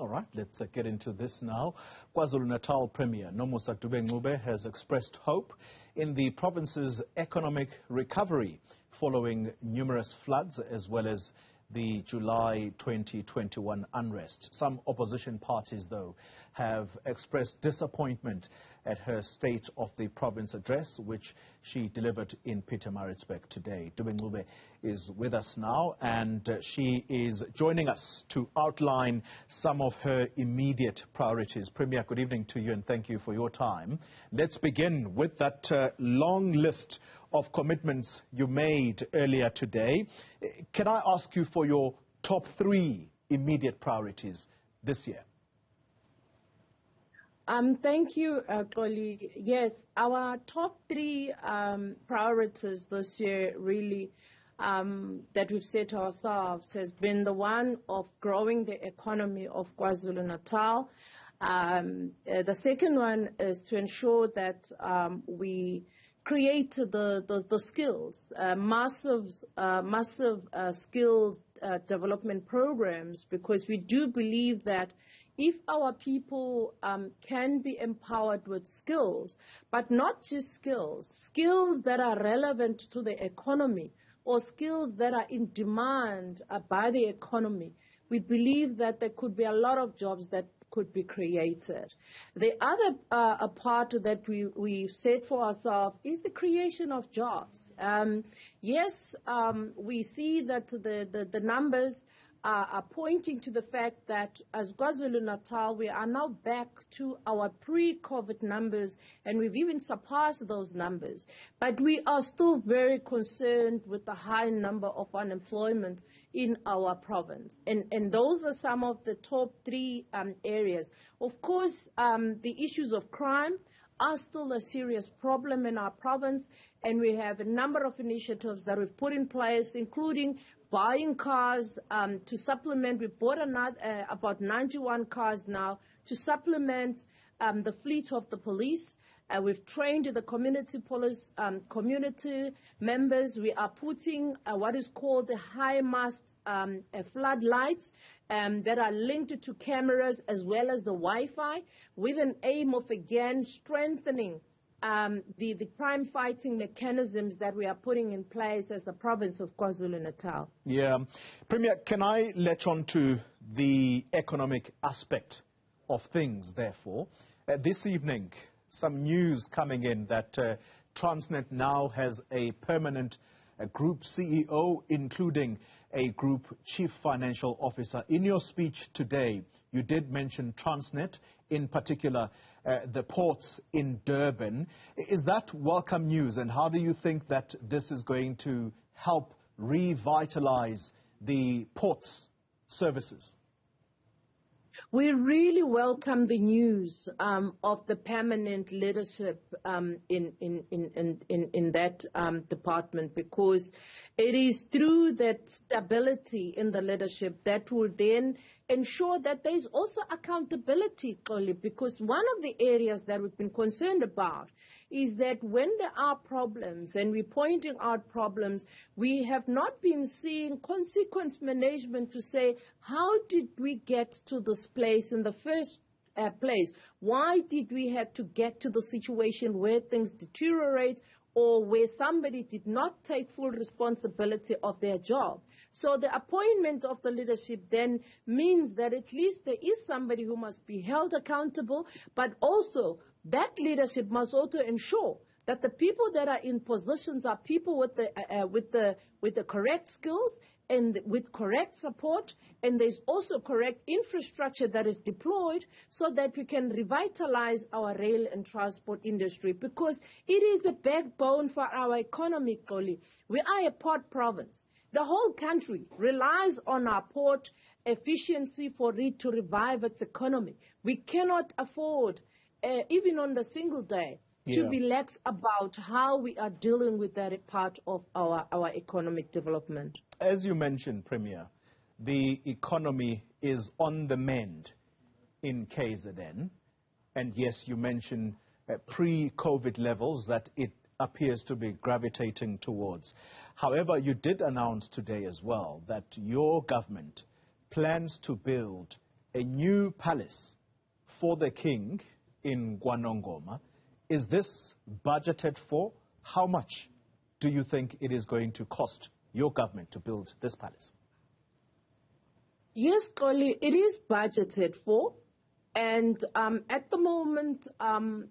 All right, let's get into this now. KwaZulu-Natal Premier Nomusa Dube-Ncube has expressed hope in the province's economic recovery following numerous floods as well as the July 2021 unrest. Some opposition parties, though, have expressed disappointment at her State of the Province address, which she delivered in Pietermaritzburg today. Dube-Ncube is with us now, and she is joining us to outline some of her immediate priorities. Premier, good evening to you, and thank you for your time. Let's begin with that long list of commitments you made earlier today. Can I ask you for your top 3 immediate priorities this year? Thank you, colleague. Yes, our top 3 priorities this year really that we've set ourselves has been the one of growing the economy of KwaZulu-Natal. The second one is to ensure that we create the skills, massive skills development programs, because we do believe that if our people can be empowered with skills, but not just skills that are relevant to the economy or skills that are in demand by the economy, we believe that there could be a lot of jobs that could be created. The other part that we set for ourselves is the creation of jobs. Yes, we see that the numbers are pointing to the fact that as KwaZulu-Natal, we are now back to our pre-COVID numbers, and we've even surpassed those numbers. But we are still very concerned with the high number of unemployment in our province. And those are some of the top 3 areas. Of course, the issues of crime are still a serious problem in our province, and we have a number of initiatives that we've put in place, including buying cars to supplement. We bought about 91 cars now to supplement the fleet of the police. We've trained the community police, community members. We are putting what is called the high-mast floodlights that are linked to cameras as well as the Wi-Fi, with an aim of, again, strengthening the crime-fighting mechanisms that we are putting in place as the province of KwaZulu-Natal. Yeah. Premier, can I latch on to the economic aspect of things, therefore? This evening, some news coming in that Transnet now has a permanent group CEO, including a group chief financial officer. In your speech today, you did mention Transnet, in particular the ports in Durban. Is that welcome news, and how do you think that this is going to help revitalize the ports services? We really welcome the news of the permanent leadership in that department, because it is through that stability in the leadership that will then ensure that there is also accountability, because one of the areas that we've been concerned about is that when there are problems and we're pointing out problems, we have not been seeing consequence management to say, how did we get to this place in the first place? Why did we have to get to the situation where things deteriorate or where somebody did not take full responsibility of their job? So the appointment of the leadership then means that at least there is somebody who must be held accountable, but also that leadership must also ensure that the people that are in positions are people with the correct skills and with correct support, and there's also correct infrastructure that is deployed so that we can revitalize our rail and transport industry, because it is the backbone for our economy. We are a port province. The whole country relies on our port efficiency for it to revive its economy. We cannot afford, even on the single day, to be lax about how we are dealing with that part of our economic development. As you mentioned, Premier, the economy is on the mend in KZN. And yes, you mentioned pre-COVID levels that it appears to be gravitating towards. However, you did announce today as well that your government plans to build a new palace for the king in KwaNongoma. Is this budgeted for? How much do you think it is going to cost your government to build this palace? Yes, Xoli, it is budgeted for. And at the moment,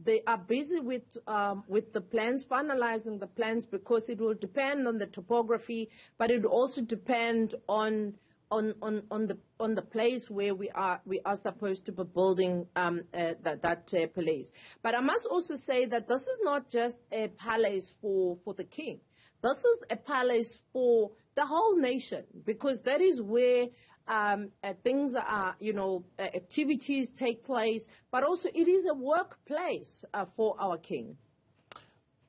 they are busy with the plans, finalizing the plans, because it will depend on the topography, but it will also depend on the place where we are supposed to be building that place. But I must also say that this is not just a palace for the king. This is a palace for the whole nation, because that is where things are, activities take place, but also it is a workplace for our king.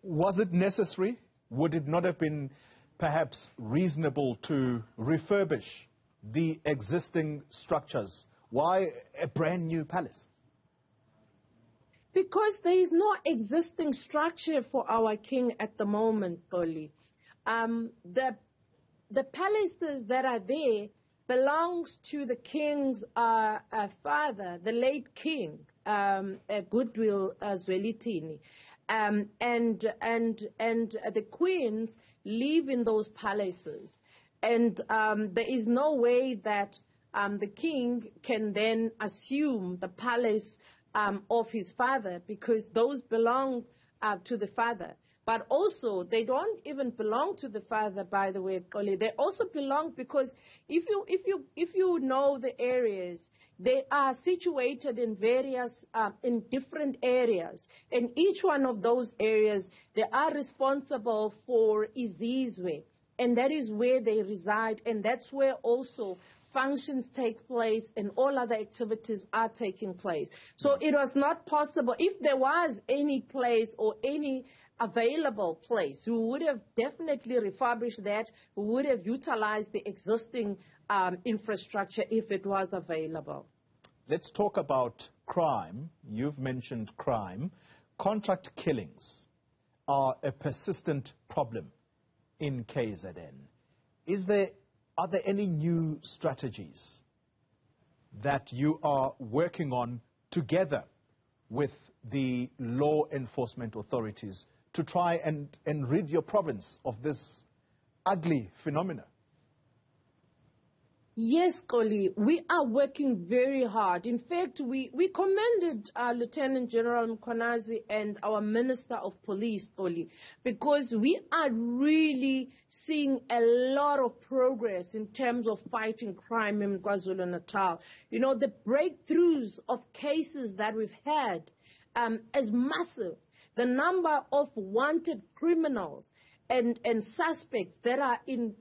Was it necessary? Would it not have been perhaps reasonable to refurbish the existing structures? Why a brand new palace? Because there is no existing structure for our king at the moment, Oli. The palaces that are there belongs to the king's father, the late king, Goodwill Zwelithini, and the queens live in those palaces, and there is no way that the king can then assume the palace of his father, because those belong to the father. But also, they don't even belong to the father, by the way, Xoli. They also belong because if you know the areas, they are situated in in different areas. And each one of those areas, they are responsible for Izizwe. And that is where they reside. And that's where also functions take place and all other activities are taking place. So it was not possible. If there was any place or any available place, we would have definitely refurbished that. We would have utilized the existing infrastructure if it was available. Let's talk about crime. You've mentioned crime. Contract killings are a persistent problem in KZN. Are there any new strategies that you are working on together with the law enforcement authorities to try and rid your province of this ugly phenomenon? Yes, Xoli, we are working very hard. In fact, we commended Lieutenant General Mkhwanazi and our Minister of Police, Xoli, because we are really seeing a lot of progress in terms of fighting crime in KwaZulu-Natal. You know, the breakthroughs of cases that we've had is massive. The number of wanted criminals and suspects that are in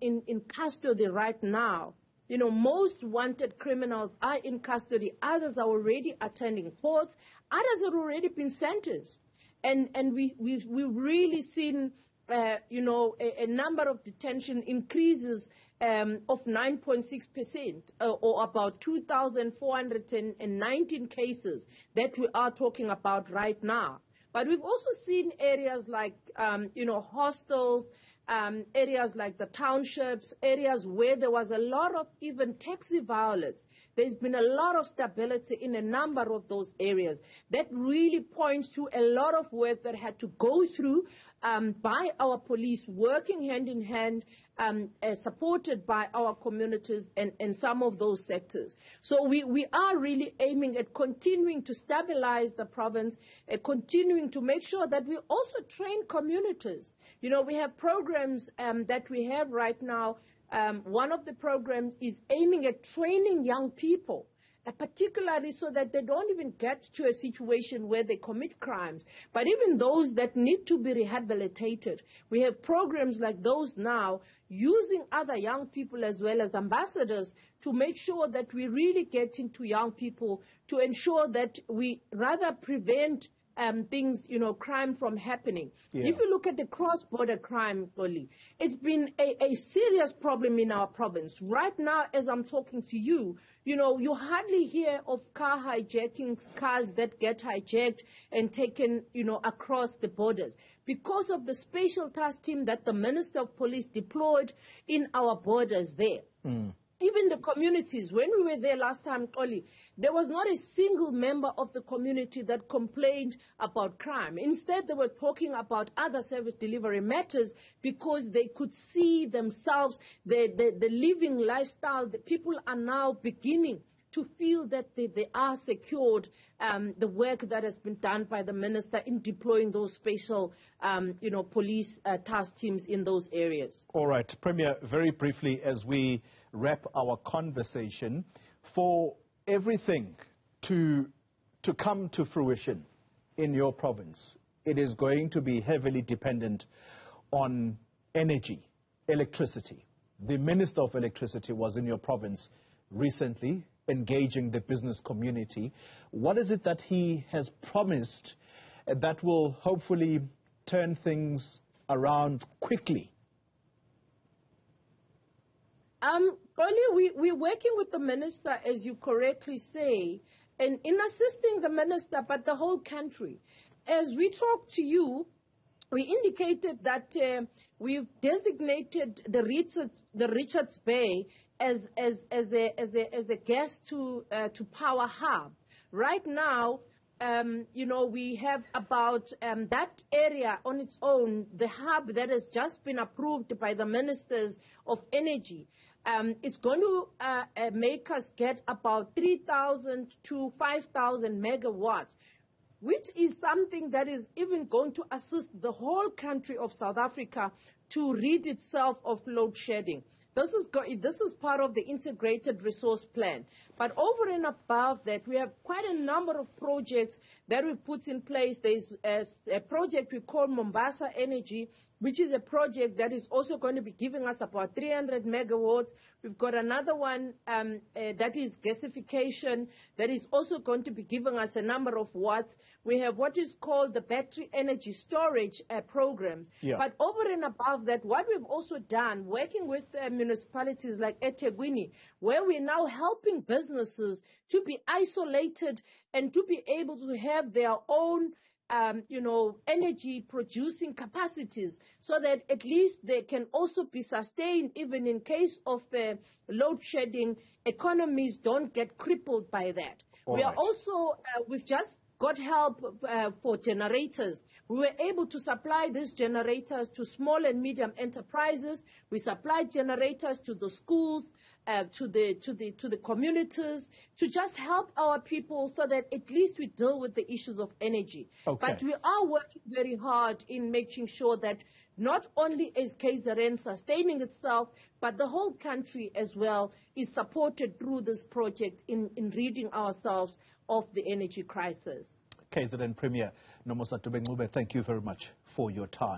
custody right now. You know, most wanted criminals are in custody. Others are already attending courts. Others have already been sentenced. And we've really seen, a number of detention increases of 9.6%, or about 2,419 cases that we are talking about right now. But we've also seen areas like, hostels, areas like the townships, areas where there was a lot of even taxi violence. There's been a lot of stability in a number of those areas. That really points to a lot of work that had to go through by our police, working hand in hand, supported by our communities and some of those sectors. So we are really aiming at continuing to stabilize the province, continuing to make sure that we also train communities. You know, we have programs that we have right now. One of the programs is aiming at training young people, particularly so that they don't even get to a situation where they commit crimes, but even those that need to be rehabilitated. We have programs like those now, using other young people as well as ambassadors to make sure that we really get into young people to ensure that we rather prevent things, crime from happening. Yeah. If you look at the cross-border crime, Oli, it's been a serious problem in our province. Right now, as I'm talking to you, you hardly hear of car hijackings, cars that get hijacked and taken, across the borders, because of the special task team that the Minister of Police deployed in our borders there. even the communities, when we were there last time, Oli, there was not a single member of the community that complained about crime. Instead, they were talking about other service delivery matters because they could see themselves, the living lifestyle. The people are now beginning to feel that they are secured, the work that has been done by the minister in deploying those special, police task teams in those areas. All right, Premier, very briefly as we wrap our conversation, for everything to come to fruition in your province, it is going to be heavily dependent on energy, electricity. The Minister of Electricity was in your province recently, engaging the business community. What is it that he has promised that will hopefully turn things around quickly? We're working with the minister, as you correctly say, and in assisting the minister, but the whole country. As we talk to you, we indicated that we've designated the Richards Bay as a gas to power hub. Right now, we have about that area on its own, the hub that has just been approved by the ministers of energy. It's going to make us get about 3,000 to 5,000 megawatts, which is something that is even going to assist the whole country of South Africa to rid itself of load shedding. This is part of the integrated resource plan. But over and above that, we have quite a number of projects that we put in place. There's a project we call Mombasa Energy, which is a project that is also going to be giving us about 300 megawatts. We've got another one that is gasification that is also going to be giving us a number of watts. We have what is called the battery energy storage programs. Yeah. But over and above that, what we've also done, working with municipalities like eThekwini, where we're now helping businesses to be isolated and to be able to have their own energy producing capacities so that at least they can also be sustained even in case of load shedding. Economies don't get crippled by that. All right. We've just got help for generators. We were able to supply these generators to small and medium enterprises. We supplied generators to the schools, to the communities, to just help our people so that at least we deal with the issues of energy. Okay. But we are working very hard in making sure that not only is KZN sustaining itself, but the whole country as well is supported through this project in ridding ourselves of the energy crisis. KZN Premier Nomusa Dube-Ncube, thank you very much for your time.